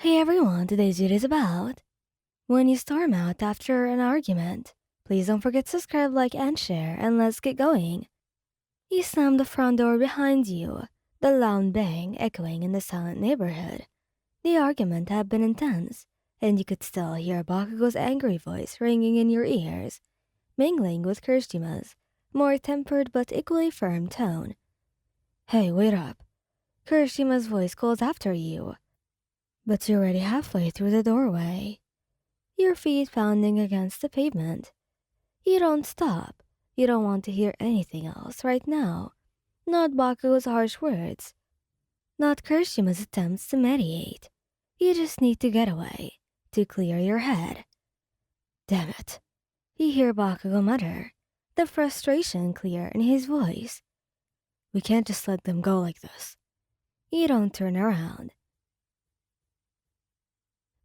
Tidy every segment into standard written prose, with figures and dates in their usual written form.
Hey everyone, today's video is about when you storm out after an argument. Please don't forget to subscribe, like, and share, and let's get going. You slam the front door behind you, the loud bang echoing in the silent neighborhood. The argument had been intense, and you could still hear Bakugo's angry voice ringing in your ears, mingling with Kirshima's more tempered but equally firm tone. Hey, wait up. Kirshima's voice calls after you, but you're already halfway through the doorway, your feet pounding against the pavement. You don't stop. You don't want to hear anything else right now. Not Baku's harsh words. Not Kirshima's attempts to mediate. You just need to get away. To clear your head. Damn it. You hear Bakugo mutter, the frustration clear in his voice. We can't just let them go like this. You don't turn around.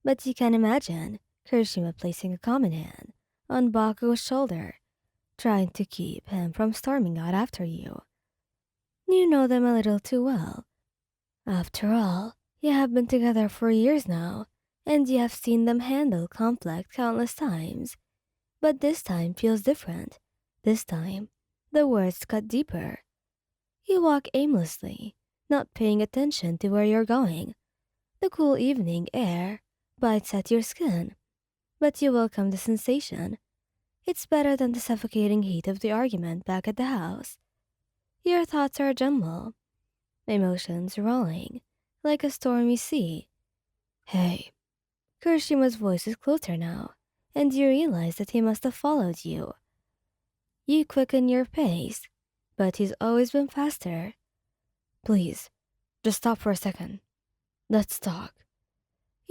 But you can imagine Kirishima placing a common hand on Bakugo's shoulder, trying to keep him from storming out after you. You know them a little too well. After all, you have been together for years now, and you have seen them handle conflict countless times. But this time feels different. This time, the words cut deeper. You walk aimlessly, not paying attention to where you're going. The cool evening air bites at your skin, but you welcome the sensation. It's better than the suffocating heat of the argument back at the house. Your thoughts are a jumble, emotions rolling like a stormy sea. Hey, Kirishima's voice is closer now, and you realize that he must have followed you. You quicken your pace, but he's always been faster. Please, just stop for a second. Let's talk.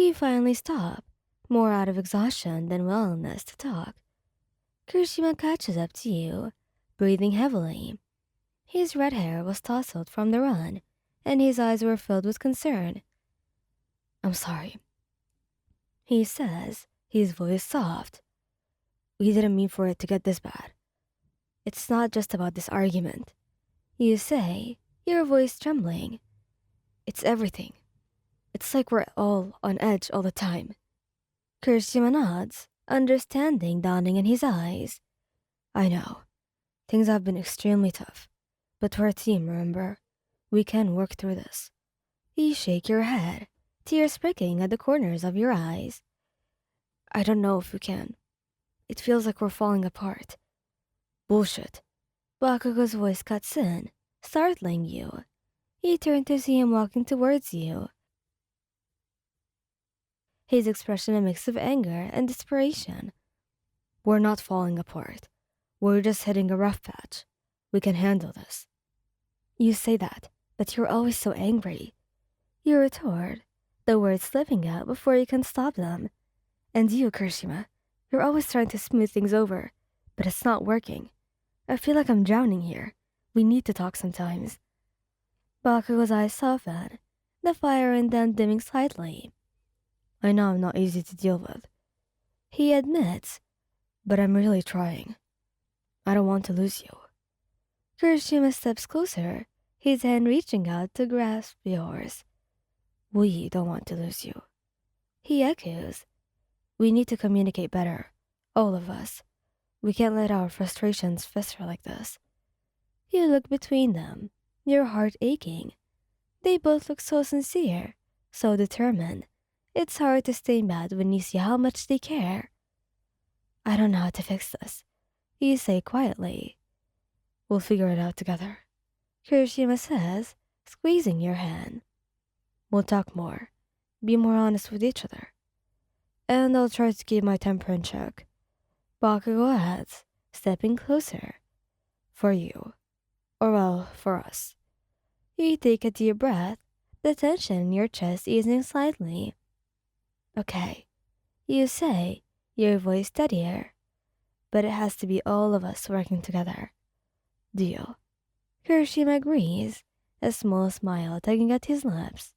You finally stop, more out of exhaustion than willingness to talk. Kirishima catches up to you, breathing heavily. His red hair was tousled from the run, and his eyes were filled with concern. I'm sorry, he says, his voice soft. We didn't mean for it to get this bad. It's not just about this argument, you say, your voice trembling. It's everything. It's like we're all on edge all the time. Kirishima nods, understanding dawning in his eyes. I know. Things have been extremely tough. But we're a team, remember? We can work through this. You shake your head, tears pricking at the corners of your eyes. I don't know if we can. It feels like we're falling apart. Bullshit. Bakugo's voice cuts in, startling you. You turn to see him walking towards you, his expression a mix of anger and desperation. We're not falling apart. We're just hitting a rough patch. We can handle this. You say that, but you're always so angry. You retort, the words slipping out before you can stop them. And you, Kirishima, you're always trying to smooth things over, but it's not working. I feel like I'm drowning here. We need to talk sometimes. Bakugo's eyes soften, the fire in them dimming slightly. I know I'm not easy to deal with, he admits, but I'm really trying. I don't want to lose you. Kirishima steps closer, his hand reaching out to grasp yours. We don't want to lose you, he echoes. We need to communicate better, all of us. We can't let our frustrations fester like this. You look between them, your heart aching. They both look so sincere, so determined. It's hard to stay mad when you see how much they care. I don't know how to fix this, you say quietly. We'll figure it out together, Kirishima says, squeezing your hand. We'll talk more, be more honest with each other. And I'll try to keep my temper in check. Bakugo adds, stepping closer. For you. Or well, for us. You take a deep breath, the tension in your chest easing slightly. Okay, you say, your voice steadier. But it has to be all of us working together. Deal. Kirishima agrees, a small smile tugging at his lips.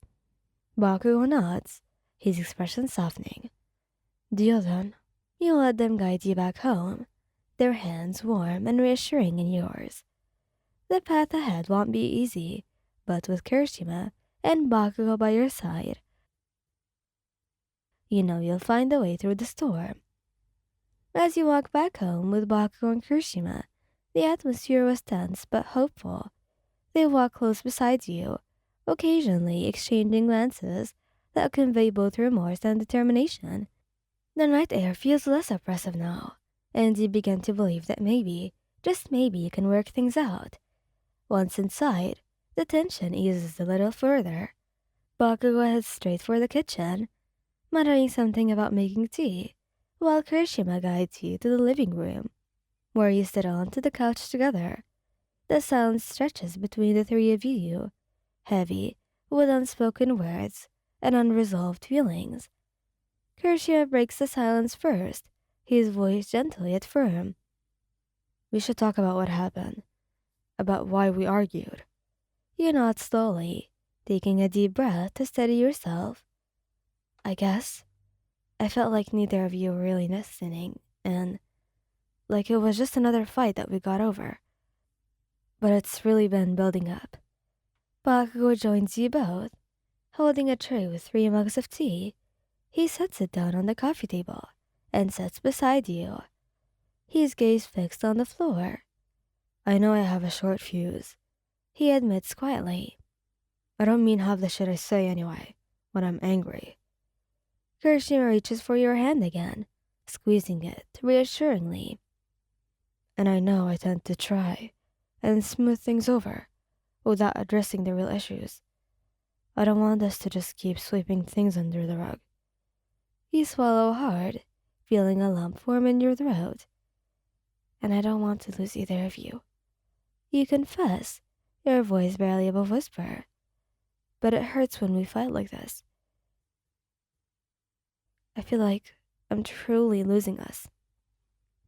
Bakugo nods, his expression softening. Deal then. You let them guide you back home, their hands warm and reassuring in yours. The path ahead won't be easy, but with Kirishima and Bakugo by your side, you know you'll find a way through the storm. As you walk back home with Bakugo and Kirishima, the atmosphere was tense but hopeful. They walk close beside you, occasionally exchanging glances that convey both remorse and determination. The night air feels less oppressive now, and you begin to believe that maybe, just maybe, you can work things out. Once inside, the tension eases a little further. Bakugo heads straight for the kitchen, muttering something about making tea, while Kirishima guides you to the living room, where you sit onto the couch together. The silence stretches between the three of you, heavy with unspoken words and unresolved feelings. Kirishima breaks the silence first, his voice gentle yet firm. We should talk about what happened, about why we argued. You nod slowly, taking a deep breath to steady yourself. I guess I felt like neither of you were really listening, and like it was just another fight that we got over. But it's really been building up. Bakugo joins you both, holding a tray with 3 mugs of tea. He sets it down on the coffee table and sits beside you, his gaze fixed on the floor. I know I have a short fuse, he admits quietly. I don't mean half the shit I say anyway, when I'm angry. Kirishima reaches for your hand again, squeezing it reassuringly. And I know I tend to try and smooth things over without addressing the real issues. I don't want us to just keep sweeping things under the rug. You swallow hard, feeling a lump form in your throat. And I don't want to lose either of you. You confess, your voice barely above whisper. But it hurts when we fight like this. I feel like I'm truly losing us.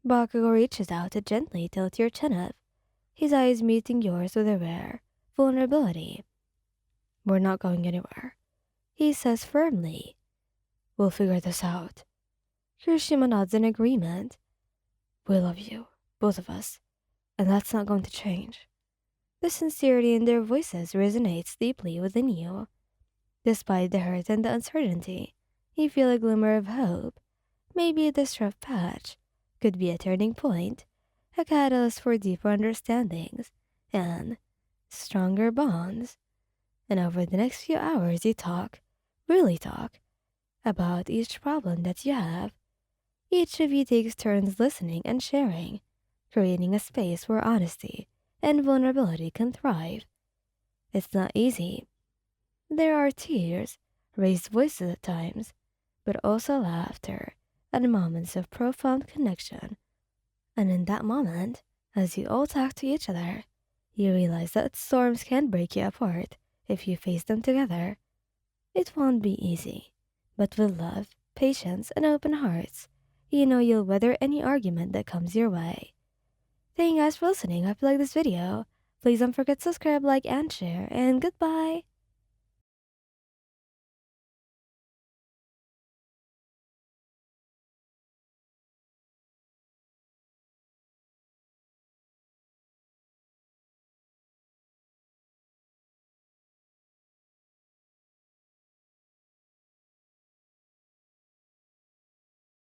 Bakugo reaches out to gently tilt your chin up, his eyes meeting yours with a rare vulnerability. We're not going anywhere, he says firmly. We'll figure this out. Kirishima nods in agreement. We love you, both of us, and that's not going to change. The sincerity in their voices resonates deeply within you. Despite the hurt and the uncertainty, you feel a glimmer of hope. Maybe this rough patch could be a turning point, a catalyst for deeper understandings and stronger bonds. And over the next few hours, you talk, really talk, about each problem that you have. Each of you takes turns listening and sharing, creating a space where honesty and vulnerability can thrive. It's not easy. There are tears, raised voices at times, but also laughter and moments of profound connection. And in that moment, as you all talk to each other, you realize that storms can break you apart if you face them together. It won't be easy, but with love, patience, and open hearts, you know you'll weather any argument that comes your way. Thank you guys for listening. Hope you like this video. Please don't forget to subscribe, like, and share, and goodbye!